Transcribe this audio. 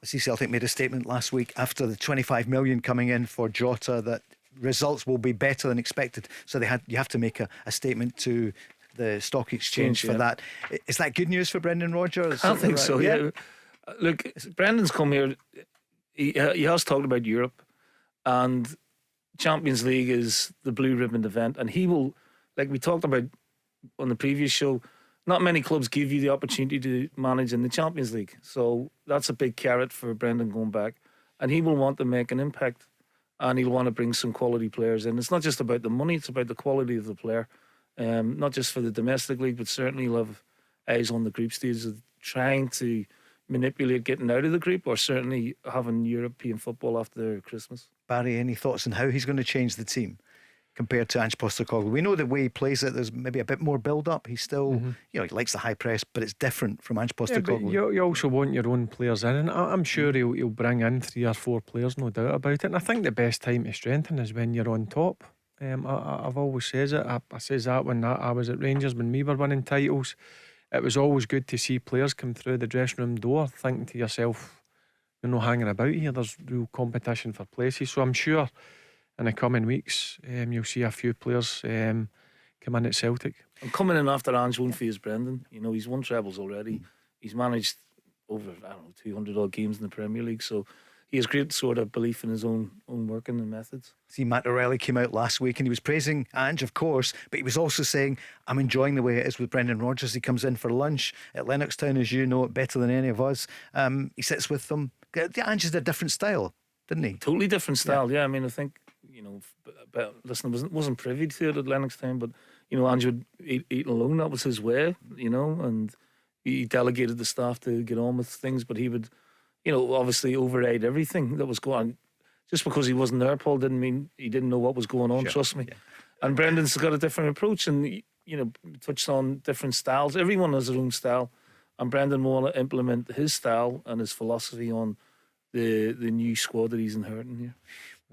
see Celtic made a statement last week after the 25 million coming in for Jota that results will be better than expected. So you have to make a statement to the stock exchange for that. Is that good news for Brendan Rodgers? I think so. Yeah. Look, Brendan's come here. He has talked about Europe, and Champions League is the blue ribbon event, and he will, like we talked about on the previous show, not many clubs give you the opportunity to manage in the Champions League. So that's a big carrot for Brendan going back, and he will want to make an impact, and he'll want to bring some quality players in. It's not just about the money, it's about the quality of the player. Not just for the domestic league, but certainly he'll have eyes on the group stage of trying to manipulate getting out of the group, or certainly having European football after Christmas. Barry, any thoughts on how he's going to change the team compared to Ange Postecoglou? We know the way he plays it, there's maybe a bit more build up. He's still, he likes the high press, but it's different from Ange Postecoglou. Yeah, you also want your own players in, and I'm sure he'll bring in 3 or 4 players, no doubt about it. And I think the best time to strengthen is when you're on top. I've always says it. I says that when I was at Rangers, when we were winning titles. It was always good to see players come through the dressing room door thinking to yourself, you're not hanging about here, there's real competition for places. So I'm sure in the coming weeks you'll see a few players come in at Celtic. And coming in after Ange won't phase Brendan. He's won trebles already. He's managed over 200 odd games in the Premier League, so he has great sort of belief in his own working and methods. See, Matt O'Reilly came out last week and he was praising Ange, of course, but he was also saying, I'm enjoying the way it is with Brendan Rodgers. He comes in for lunch at Lennoxtown, as you know it better than any of us. He sits with them. Ange had a different style, didn't he? Totally different style. Yeah, I mean, I think but listen, wasn't privy to it at Lennoxtown, but Ange would eat alone. That was his way, and he delegated the staff to get on with things, but he would obviously override everything that was going on. Just because he wasn't there, Paul, didn't mean he didn't know what was going on. Sure. Trust me. Yeah. And Brendan's got a different approach, and touched on different styles. Everyone has their own style, and Brendan will want to implement his style and his philosophy on the new squad that he's inheriting here.